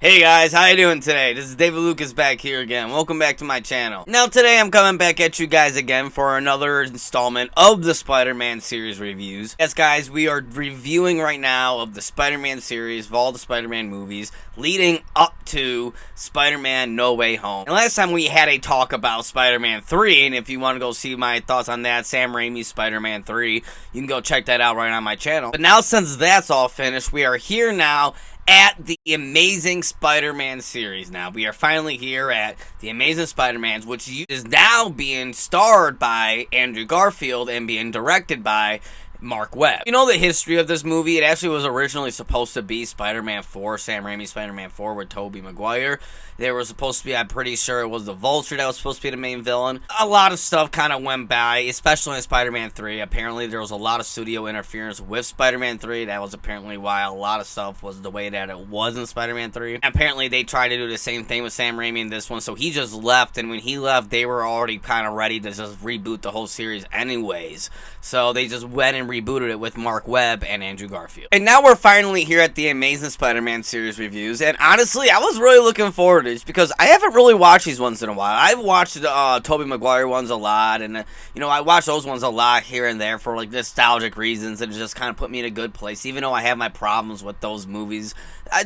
Hey guys, how you doing today? This is David Lucas back here again. Welcome back to my channel. Now today I'm coming back at you guys again for another installment of the Spider-Man series reviews. Yes guys, we are reviewing right now of the Spider-Man series of all the Spider-Man movies leading up to Spider-Man No Way Home. And last time we had a talk about Spider-Man 3, and if you want to go see my thoughts on that, Sam Raimi's Spider-Man 3, you can go check that out right on my channel. But now since that's all finished, we are here now at the Amazing Spider-Man series. Now we are finally here at the Amazing Spider-Man, which is now being starred by Andrew Garfield and being directed by Mark Webb. You know the history of this movie? It actually was originally supposed to be Spider-Man 4, Sam Raimi's Spider-Man 4 with Tobey Maguire. There was supposed to be, I'm pretty sure it was the Vulture that was supposed to be the main villain. A lot of stuff kind of went by, especially in Spider-Man 3. Apparently there was a lot of studio interference with Spider-Man 3. That was apparently why a lot of stuff was the way that it was in Spider-Man 3. And apparently they tried to do the same thing with Sam Raimi in this one, so he just left, and when he left, they were already kind of ready to just reboot the whole series anyways. So they just went and rebooted it with Mark Webb and Andrew Garfield. And now we're finally here at the Amazing Spider-Man series reviews, and honestly, I was really looking forward to this because I haven't really watched these ones in a while. I've watched the Tobey Maguire ones a lot, and you know, I watch those ones a lot here and there for like nostalgic reasons, and it just kind of put me in a good place, even though I have my problems with those movies.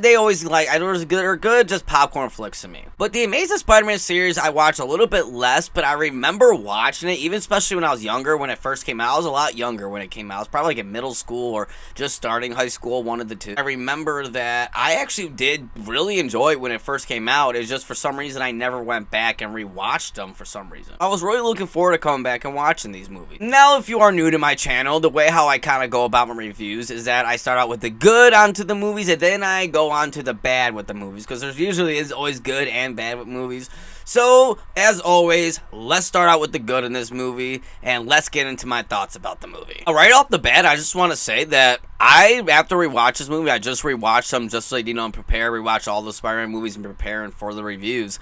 They always they're good, just popcorn flicks to me. But the Amazing Spider-Man series I watched a little bit less, but I remember watching it, even especially when I was younger, when it first came out. I was a lot younger when it came out. I was probably like in middle school or just starting high school, one of the two. I remember that I actually did really enjoy it when it first came out. It's just for some reason I never went back and rewatched them for some reason. I was really looking forward to coming back and watching these movies. Now, if you are new to my channel, the way how I kind of go about my reviews is that I start out with the good onto the movies, and then I go on to the bad with the movies, because there's usually is always good and bad with movies. So, as always, let's start out with the good in this movie, and let's get into my thoughts about the movie. Right off the bat, I just want to say that after rewatch this movie, I just rewatched them just so, you know, rewatch all the Spider-Man movies and preparing for the reviews.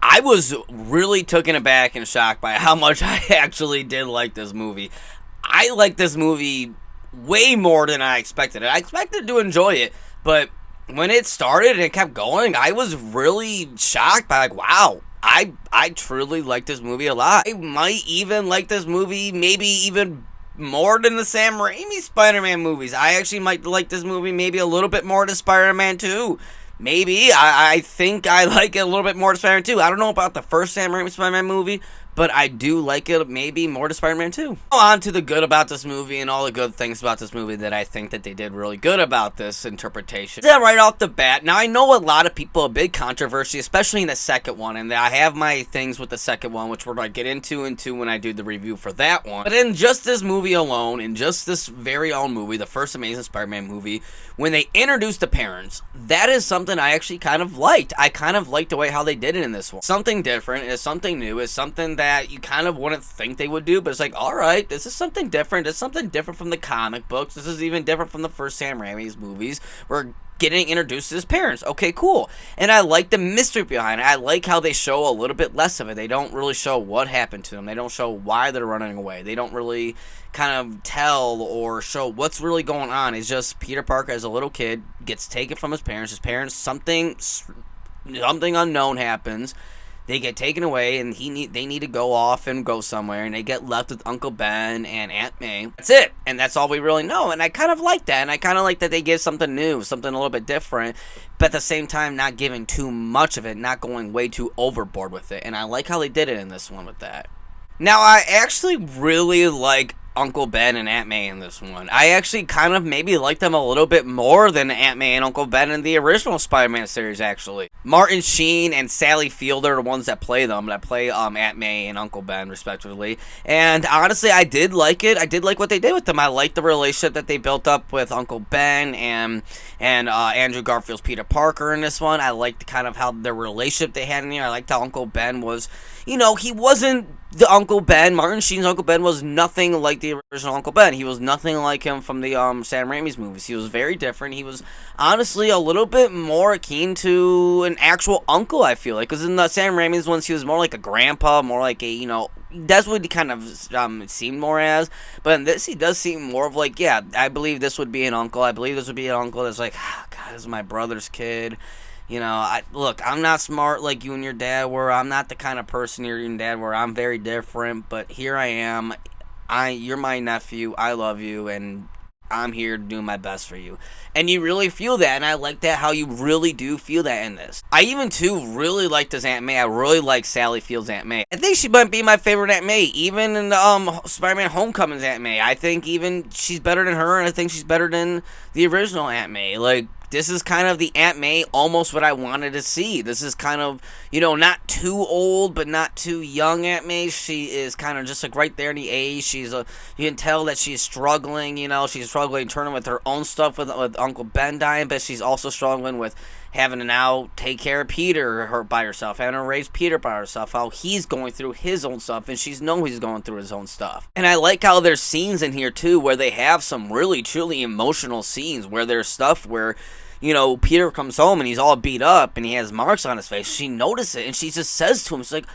I was really taken aback and shocked by how much I actually did like this movie. I like this movie way more than I expected. I expected to enjoy it, but when it started and it kept going, I was really shocked by, like, wow, I truly like this movie a lot. I might even like this movie maybe even more than the Sam Raimi Spider-Man movies. I actually might like this movie maybe a little bit more than Spider-Man 2. Maybe. I think I like it a little bit more than Spider-Man 2. I don't know about the first Sam Raimi Spider-Man movie, but I do like it maybe more to Spider-Man 2. On to the good about this movie and all the good things about this movie that I think that they did really good about this interpretation. Yeah, right off the bat. Now, I know a lot of people, a big controversy, especially in the second one, and I have my things with the second one, which we're going to get into when I do the review for that one. But in just this movie alone, in just this very own movie, the first Amazing Spider-Man movie, when they introduced the parents, that is something I actually kind of liked. I kind of liked the way how they did it in this one. Something different, it's something new, it's something that you kind of wouldn't think they would do, but it's like, alright, this is something different. It's something different from the comic books. This is even different from the first Sam Raimi's movies. We're getting introduced to his parents. Okay, cool. And I like the mystery behind it. I like how they show a little bit less of it. They don't really show what happened to them. They don't show why they're running away. They don't really kind of tell or show what's really going on. It's just Peter Parker as a little kid gets taken from his parents. His parents, something unknown happens. They get taken away, and they need to go off and go somewhere, and they get left with Uncle Ben and Aunt May. That's it, and that's all we really know, and I kind of like that, and I kind of like that they give something new, something a little bit different, but at the same time, not giving too much of it, not going way too overboard with it, and I like how they did it in this one with that. Now, I actually really like Uncle Ben and Aunt May in this one. I actually kind of maybe like them a little bit more than Aunt May and Uncle Ben in the original Spider-Man series, actually. Martin Sheen and Sally Field are the ones that play Aunt May and Uncle Ben, respectively. And honestly, I did like it. I did like what they did with them. I liked the relationship that they built up with Uncle Ben and Andrew Garfield's Peter Parker in this one. I liked kind of how their relationship they had in here. I liked how Uncle Ben was, you know, he wasn't the Uncle Ben. Martin Sheen's Uncle Ben was nothing like the original Uncle Ben. He was nothing like him from the Sam Raimi's movies. He was very different. He was honestly a little bit more akin to an actual uncle, I feel like. Because in the Sam Raimi's ones, he was more like a grandpa, more like a, you know, that's what he kind of seemed more as. But in this, he does seem more of like, yeah, I believe this would be an uncle. I believe this would be an uncle that's like, oh, God, this is my brother's kid. You know, look, I'm not smart like you and your dad were. I'm not the kind of person you and dad were. I'm very different, but here I am. You're my nephew. I love you, and I'm here to do my best for you. And you really feel that, and I like that, how you really do feel that in this. I even, too, really like this Aunt May. I really like Sally Field's Aunt May. I think she might be my favorite Aunt May, even in Spider-Man Homecoming's Aunt May. I think even she's better than her, and I think she's better than the original Aunt May. Like, this is kind of the Aunt May, almost what I wanted to see. This is kind of, you know, not too old, but not too young Aunt May. She is kind of just like right there in the age. You can tell that she's struggling, you know, she's struggling turning with her own stuff with Uncle Ben dying, but she's also struggling with having to now take care of Peter by herself, having to raise Peter by herself, how he's going through his own stuff, and she's known he's going through his own stuff. And I like how there's scenes in here, too, where they have some really, truly emotional scenes, where there's stuff where, you know, Peter comes home and he's all beat up and he has marks on his face. She notices it and she just says to him, she's like,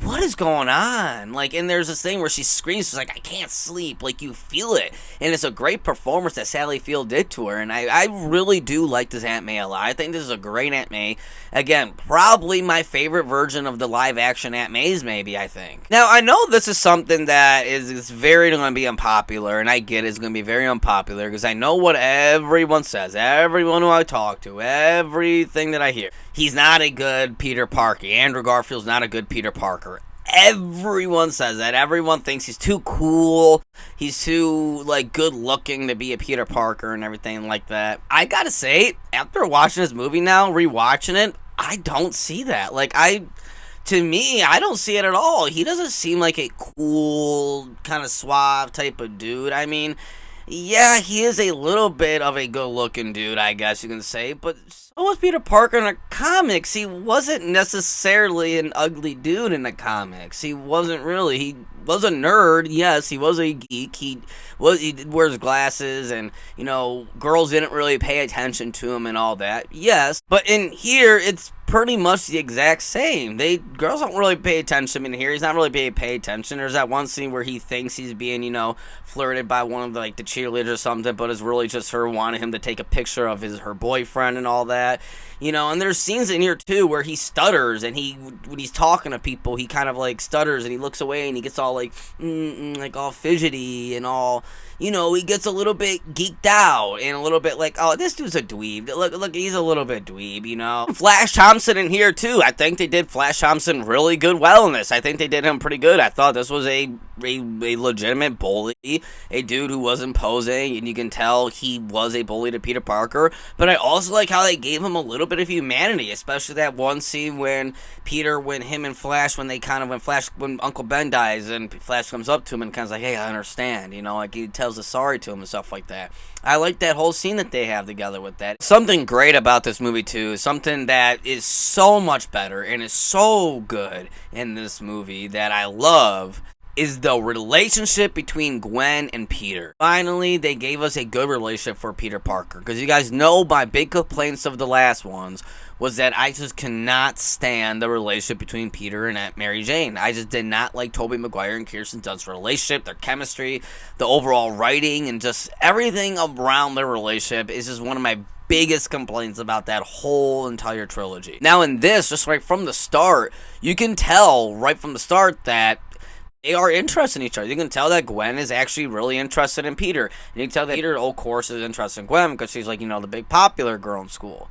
what is going on? Like, and there's this thing where she screams, she's like, I can't sleep. Like, you feel it. And it's a great performance that Sally Field did to her. And I really do like this Aunt May a lot. I think this is a great Aunt May. Again, probably my favorite version of the live-action Aunt May's, maybe, I think. Now, I know this is something that is very going to be unpopular, and I get it's going to be very unpopular, because I know what everyone says, everyone who I talk to, everything that I hear. He's not a good Peter Parker. Andrew Garfield's not a good Peter Parker. Everyone says that. Everyone thinks he's too cool. He's too, like, good looking to be a Peter Parker and everything like that. I gotta say, after watching this movie now, rewatching it, I don't see that. Like, to me, I don't see it at all. He doesn't seem like a cool, kind of suave type of dude. I mean, yeah, he is a little bit of a good-looking dude, I guess you can say, but so was Peter Parker in the comics. He wasn't necessarily an ugly dude in the comics. He wasn't really. He was a nerd, yes, he was a geek. He wears glasses, and, you know, girls didn't really pay attention to him and all that, yes. But in here, it's pretty much the exact same. Girls don't really pay attention in here. He's not really pay attention. There's that one scene where he thinks he's being, you know, flirted by one of the cheerleaders or something, but it's really just her wanting him to take a picture of her boyfriend and all that. You know, and there's scenes in here too where he stutters, and when he's talking to people, he kind of like stutters and he looks away and he gets all like all fidgety and all, you know, he gets a little bit geeked out and a little bit like, oh, this dude's a dweeb. Look, he's a little bit dweeb, you know. Flash Thompson in here too. I think they did Flash Thompson really well in this. I think they did him pretty good. I thought this was a legitimate bully, a dude who wasn't posing, and you can tell he was a bully to Peter Parker. But I also like how they gave him a little bit of humanity, especially that one scene when him and Flash, when Uncle Ben dies, and Flash comes up to him and kind of like, hey, I understand, you know, like he tells us sorry to him and stuff like that. I like that whole scene that they have together with that. Something great about this movie too, something that is so much better and is so good in this movie that I love, is the relationship between Gwen and Peter. Finally, they gave us a good relationship for Peter Parker. Because you guys know my big complaints of the last ones was that I just cannot stand the relationship between Peter and Aunt Mary Jane. I just did not like Tobey Maguire and Kirsten Dunst's relationship, their chemistry, the overall writing, and just everything around their relationship is just one of my biggest complaints about that whole entire trilogy. Now in this, just right from the start, you can tell right from the start that they are interested in each other. You can tell that Gwen is actually really interested in Peter. And you can tell that Peter, of course, is interested in Gwen because she's like, you know, the big popular girl in school.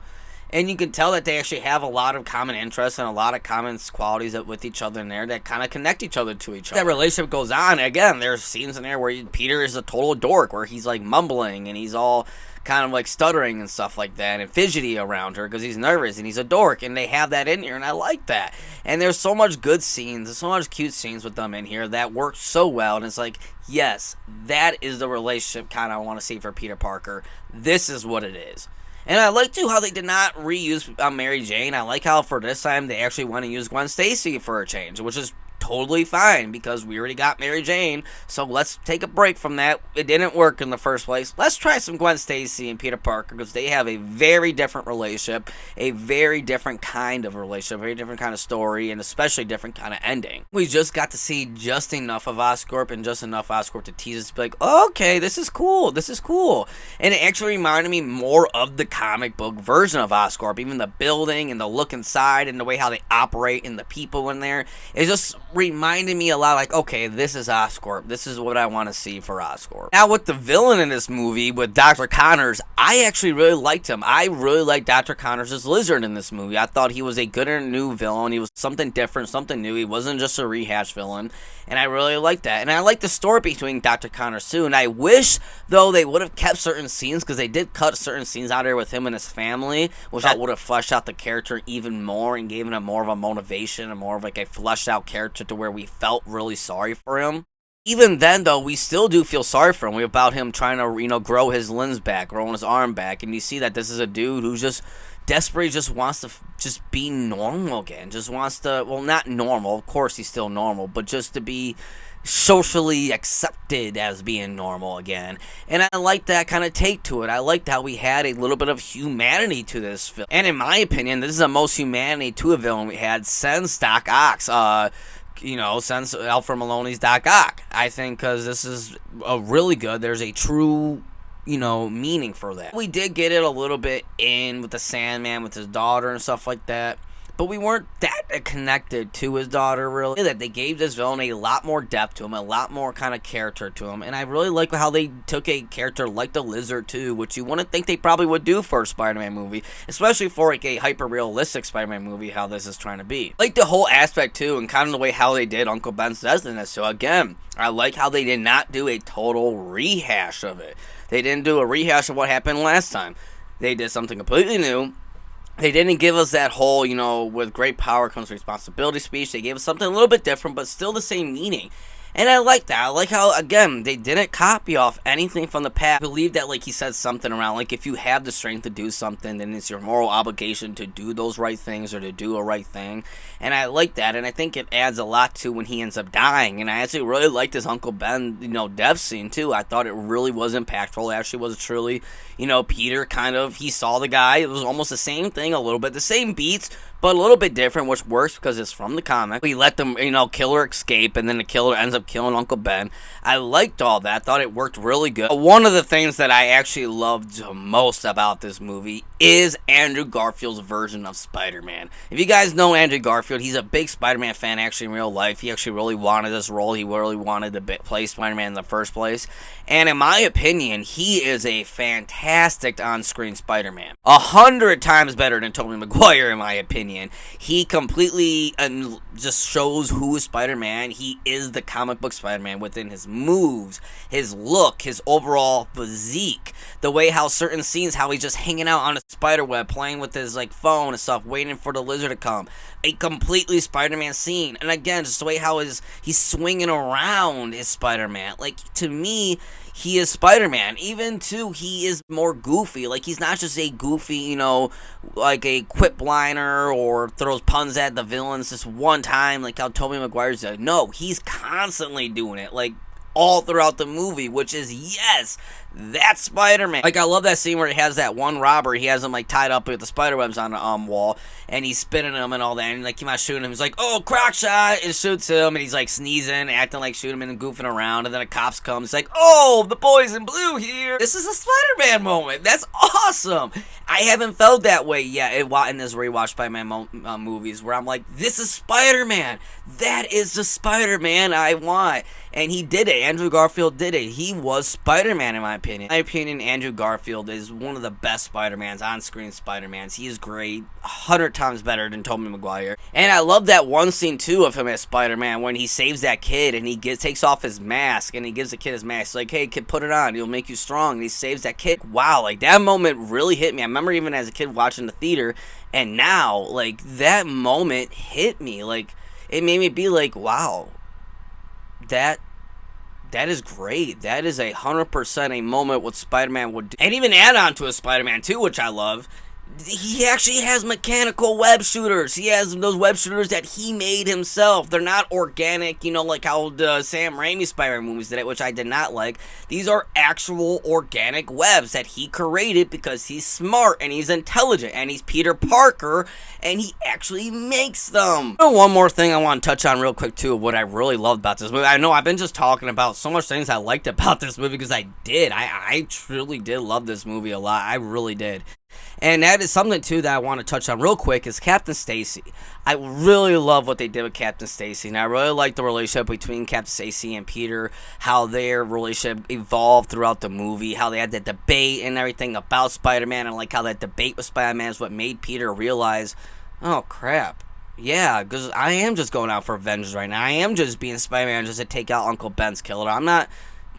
And you can tell that they actually have a lot of common interests and a lot of common qualities with each other in there that kind of connect each other to each other. That relationship goes on. Again, there's scenes in there where Peter is a total dork, where he's like mumbling and he's all kind of like stuttering and stuff like that and fidgety around her because he's nervous and he's a dork, and they have that in here, and I like that. And there's so much good scenes, there's so much cute scenes with them in here that work so well, and it's like, yes, that is the relationship kind of I want to see for Peter Parker. This is what it is. And I like, too, how they did not reuse Mary Jane. I like how for this time they actually want to use Gwen Stacy for a change, which is totally fine because we already got Mary Jane, so let's take a break from that. It didn't work in the first place. Let's try some Gwen Stacy and Peter Parker because they have a very different relationship, a very different kind of relationship, very different kind of story, and especially different kind of ending. We just got to see just enough of Oscorp and just enough Oscorp to tease us to be like, okay, this is cool, this is cool. And it actually reminded me more of the comic book version of Oscorp, even the building and the look inside and the way how they operate and the people in there. It just reminded me a lot like, okay, this is Oscorp. This is what I want to see for Oscorp. Now with the villain in this movie, with Dr. Connors, I actually really liked him. I really liked Dr. Connors as Lizard in this movie. I thought he was a good and new villain. He was something different, something new. He wasn't just a rehash villain. And I really liked that. And I like the story between Dr. Connors too. And I wish, though, they would have kept certain scenes, because they did cut certain scenes out there with him and his family, which I would have fleshed out the character even more and given him more of a motivation and more of like a fleshed out character to where we felt really sorry for him. Even then, though, we still do feel sorry for him. We're about him trying to, grow his limbs back, growing his arm back. And you see that this is a dude who's just desperately just wants to just be normal again. Just wants to, well, not normal. Of course he's still normal, but just to be socially accepted as being normal again. And I like that kind of take to it. I liked how we had a little bit of humanity to this film. And in my opinion, this is the most humanity to a villain we had since Doc Ock. Since Alfred Maloney's Doc Ock. I think because this is a really good, there's a true, meaning for that. We did get it a little bit in with the Sandman, with his daughter and stuff like that. But we weren't that connected to his daughter, really. That they gave this villain a lot more depth to him, a lot more kind of character to him. And I really like how they took a character like the Lizard, too, which you wouldn't think they probably would do for a Spider-Man movie. Especially for like a hyper-realistic Spider-Man movie, how this is trying to be. Like the whole aspect, too, and kind of the way how they did Uncle Ben's death in this. So again, I like how they did not do a total rehash of it. They didn't do a rehash of what happened last time. They did something completely new. They didn't give us that whole, with great power comes responsibility speech. They gave us something a little bit different, but still the same meaning. And I like that. I like how, again, they didn't copy off anything from the past. I believe that, like, he said something around, like, if you have the strength to do something, then it's your moral obligation to do those right things or to do a right thing. And I like that, and I think it adds a lot to when he ends up dying. And I actually really liked his Uncle Ben, death scene, too. I thought it really was impactful. It actually was truly, Peter kind of, he saw the guy. It was almost the same thing a little bit, the same beats, but a little bit different, which works because it's from the comic. We let them, killer escape, and then the killer ends up killing Uncle Ben. I liked all that. Thought it worked really good. One of the things that I actually loved most about this movie is Andrew Garfield's version of Spider-Man. If you guys know Andrew Garfield, he's a big Spider-Man fan actually in real life. He actually really wanted this role. He really wanted to play Spider-Man in the first place. And in my opinion, he is a fantastic on-screen Spider-Man. 100 times better than Tobey Maguire, in my opinion. He completely just shows who is Spider-Man. He is the comic book Spider-Man within his moves, his look, his overall physique, the way how certain scenes, how he's just hanging out on a spider web, playing with his phone and stuff, waiting for the Lizard to come. A completely Spider-Man scene. And again, just the way how he's swinging around his Spider-Man. Like, to me, he is Spider-Man. Even, too, he is more goofy. Like, he's not just a goofy, like a quip liner or throws puns at the villains just one time, like how Tobey Maguire's doing. No, he's constantly doing it, like, all throughout the movie, which is, yes, that's Spider-Man. Like, I love that scene where he has that one robber, he has him, like, tied up with the spider webs on the wall, and he's spinning him and all that, and, like, he might shoot him, he's like, oh, crock shot, and shoots him, and he's, like, sneezing, acting like shooting him and goofing around, and then a cops come, it's like, oh, the boys in blue here. This is a Spider-Man moment. That's awesome. I haven't felt that way yet in this rewatch Spider-Man movies, where I'm like, this is Spider-Man. That is the Spider-Man I want. And he did it. Andrew Garfield did it. He was Spider-Man, in my opinion. In my opinion, Andrew Garfield is one of the best Spider-Mans, on-screen Spider-Mans. He is great. 100 times better than Tobey Maguire. And I love that one scene, too, of him as Spider-Man when he saves that kid and he takes off his mask and he gives the kid his mask. He's like, hey, kid, put it on. It'll make you strong. And he saves that kid. Wow, like, that moment really hit me. I remember even as a kid watching the theater, and now, like, that moment hit me. Like, it made me be like, wow, that is great. That is 100% a moment what Spider-Man would do. And even add on to a Spider-Man 2, which I love, he actually has mechanical web shooters. He has those web shooters that he made himself. They're not organic, you know, like how the Sam Raimi Spider-Man movies did it, which I did not like. These are actual organic webs that he created because he's smart and he's intelligent and he's Peter Parker and he actually makes them. One more thing I want to touch on real quick too, what I really loved about this movie. I know I've been just talking about so much things I liked about this movie because I did. I truly did love this movie a lot. I really did. And that is something, too, that I want to touch on real quick is Captain Stacy. I really love what they did with Captain Stacy, and I really like the relationship between Captain Stacy and Peter, how their relationship evolved throughout the movie, how they had that debate and everything about Spider-Man, and like how that debate with Spider-Man is what made Peter realize, oh, crap. Yeah, because I am just going out for vengeance right now. I am just being Spider-Man just to take out Uncle Ben's killer. I'm not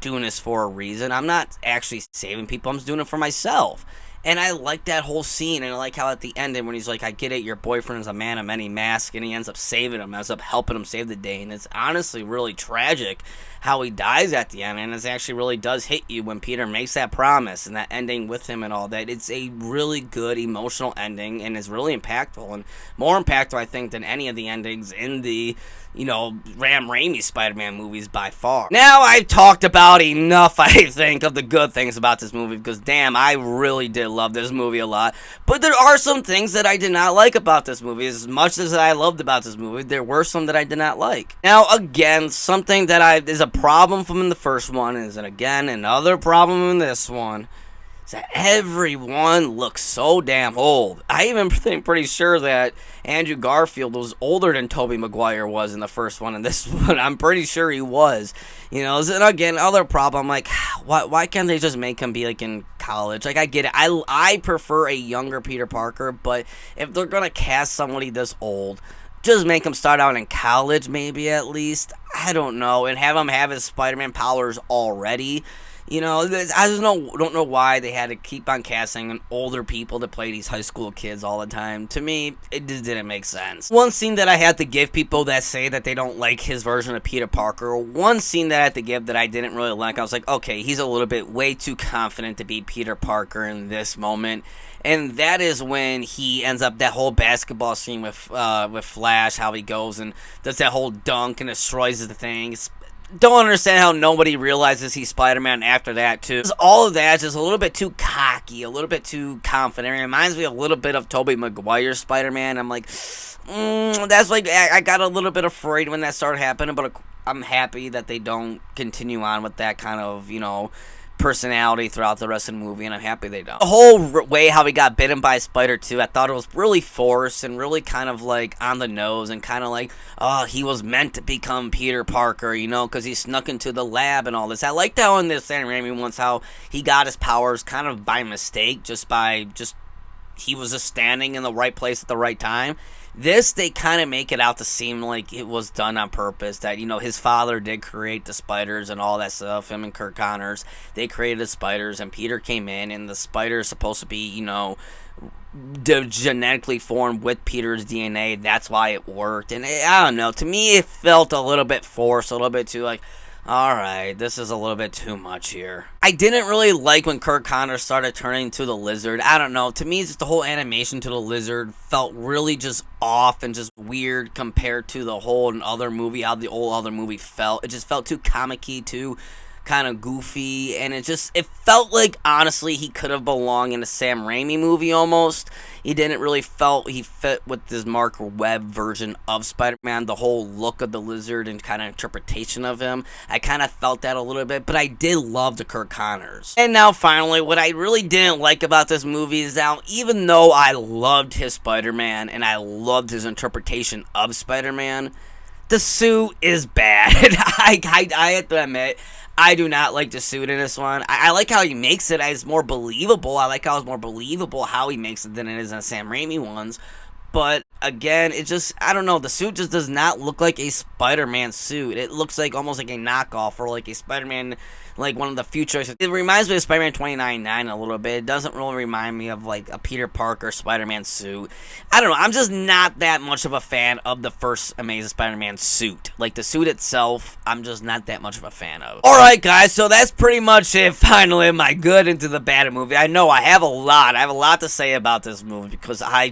doing this for a reason. I'm not actually saving people. I'm just doing it for myself. And I like that whole scene, and I like how at the end, when he's like, I get it, your boyfriend is a man of many masks, and he ends up saving him, ends up helping him save the day, and it's honestly really tragic how he dies at the end, and it actually really does hit you when Peter makes that promise, and that ending with him and all that. It's a really good emotional ending, and it's really impactful, and more impactful, I think, than any of the endings in the, you know, Sam Raimi Spider-Man movies by far. Now, I've talked about enough, I think, of the good things about this movie, because damn, I really did love this movie a lot, but there are some things that I did not like about this movie. As much as I loved about this movie, there were some that I did not like. Now, again, something that is a problem from the first one is, and again, another problem in this one, is that everyone looks so damn old. I even think pretty sure that Andrew Garfield was older than Tobey Maguire was in the first one, and this one, I'm pretty sure he was. You know, and again, other problem, like, why can't they just make him be, like, in college? Like, I get it. I prefer a younger Peter Parker, but if they're gonna cast somebody this old, just make him start out in college, maybe, at least. I don't know, and have him have his Spider-Man powers already. You know, I just don't know why they had to keep on casting older people to play these high school kids all the time. To me, it just didn't make sense. One scene that I had to give people that say that they don't like his version of Peter Parker, one scene that I had to give that I didn't really like, I was like, okay, he's a little bit way too confident to be Peter Parker in this moment. And that is when he ends up, that whole basketball scene with Flash, how he goes and does that whole dunk and destroys the thing. Don't understand how nobody realizes he's Spider-Man after that, too. All of that is just a little bit too cocky, a little bit too confident. It reminds me a little bit of Tobey Maguire's Spider-Man. I'm like, that's like, I got a little bit afraid when that started happening, but I'm happy that they don't continue on with that kind of, you know, personality throughout the rest of the movie, and I'm happy they don't. The whole way how he got bitten by a spider too, I thought it was really forced and really kind of like on the nose, and kind of like, oh, he was meant to become Peter Parker, you know, because he snuck into the lab and all this. I liked how in this Sam Raimi once how he got his powers kind of by mistake, he was just standing in the right place at the right time. This, they kind of make it out to seem like it was done on purpose, that, you know, his father did create the spiders and all that stuff, him and Kirk Connors, they created the spiders, and Peter came in, and the spider is supposed to be, you know, genetically formed with Peter's DNA, that's why it worked, and I don't know, to me, it felt a little bit forced, a little bit too, like, alright, this is a little bit too much here. I didn't really like when Kirk Connors started turning into the lizard. I don't know. To me, just the whole animation to the lizard felt really just off and just weird compared to the whole other movie, how the old other movie felt. It just felt too comic-y, too kind of goofy, and it felt like, honestly, he could have belonged in a Sam Raimi movie almost. He didn't really felt he fit with this Mark Webb version of Spider-Man, the whole look of the lizard and kind of interpretation of him. I kind of felt that a little bit, but I did love the Kirk Connors. And now, finally, what I really didn't like about this movie is now, even though I loved his Spider-Man and I loved his interpretation of Spider-Man, the suit is bad. I have to admit, I do not like the suit in this one. I like how he makes it as more believable. I like how it's more believable how he makes it than it is in the Sam Raimi ones. But again, it just, I don't know, the suit just does not look like a Spider-Man suit. It looks like almost like a knockoff or like a Spider-Man, like one of the futures. It reminds me of Spider-Man 2099 a little bit. It doesn't really remind me of like a Peter Parker Spider-Man suit. I don't know, I'm just not that much of a fan of the first Amazing Spider-Man suit. Like the suit itself, I'm just not that much of a fan of. Alright guys, so that's pretty much it finally, my good into the bad movie. I know I have a lot to say about this movie because I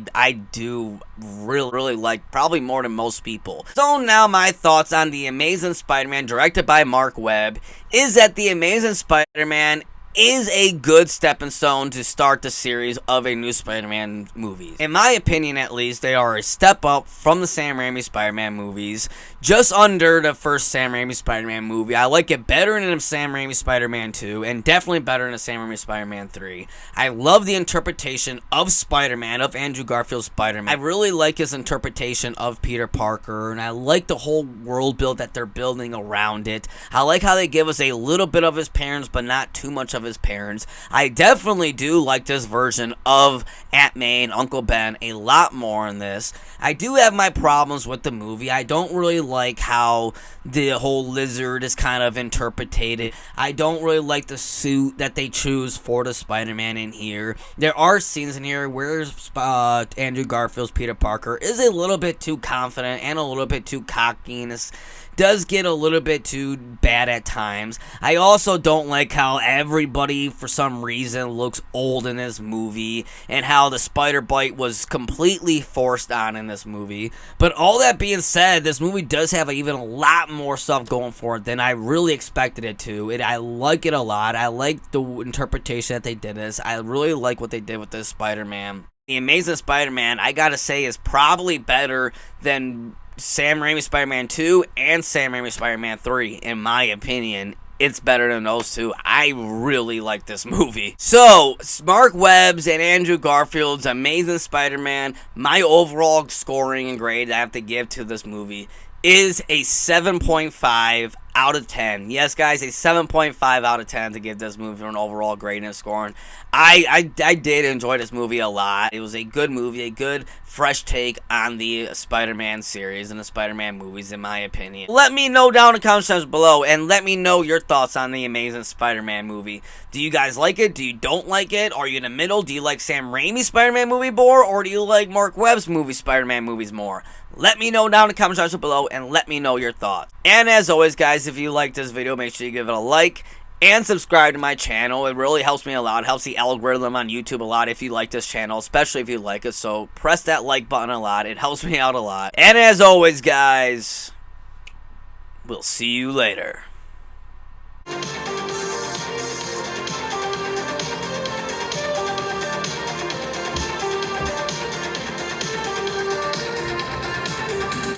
do really like, probably more than most people. So now my thoughts on The Amazing Spider-Man, directed by Mark Webb, is that The Amazing Spider-Man is a good stepping stone to start the series of a new Spider-Man movies. In my opinion, at least, they are a step up from the Sam Raimi Spider-Man movies, just under the first Sam Raimi Spider-Man movie. I like it better than the Sam Raimi Spider-Man 2, and definitely better than the Sam Raimi Spider-Man 3. I love the interpretation of Spider-Man, of Andrew Garfield's Spider-Man. I really like his interpretation of Peter Parker, and I like the whole world build that they're building around it. I like how they give us a little bit of his parents, but not too much of his parents. I definitely do like this version of Aunt May and Uncle Ben a lot more in this. I do have my problems with the movie. I don't really like how the whole lizard is kind of interpreted. I don't really like the suit that they choose for the Spider-Man in here. There are scenes in here where Andrew Garfield's Peter Parker is a little bit too confident and a little bit too cocky, and does get a little bit too bad at times. I also don't like how everybody, for some reason, looks old in this movie, and how the spider bite was completely forced on in this movie. But all that being said, this movie does have even a lot more stuff going for it than I really expected it to. I like it a lot. I like the interpretation that they did this. I really like what they did with this Spider-Man. The Amazing Spider-Man, I gotta say, is probably better than Sam Raimi Spider-Man 2 and Sam Raimi Spider-Man 3, in my opinion. It's better than those two. I really like this movie. So, Mark Webb's and Andrew Garfield's Amazing Spider-Man, my overall scoring and grade I have to give to this movie is a 7.5 out of 10. Yes, guys, a 7.5 out of 10 to give this movie an overall grade and scoring. I did enjoy this movie a lot. It was a good movie, a good, fresh take on the Spider-Man series and the Spider-Man movies, in my opinion. Let me know down in the comment sections below, and let me know your thoughts on the Amazing Spider-Man movie. Do you guys like it? Do you don't like it? Are you in the middle? Do you like Sam Raimi's Spider-Man movie more, or do you like Mark Webb's Spider-Man movies more? Let me know down in the comment section below, and let me know your thoughts. And as always, guys, if you like this video, make sure you give it a like and subscribe to my channel. It really helps me a lot. It helps the algorithm on YouTube a lot if you like this channel, especially if you like it. So press that like button a lot. It helps me out a lot. And as always, guys, we'll see you later.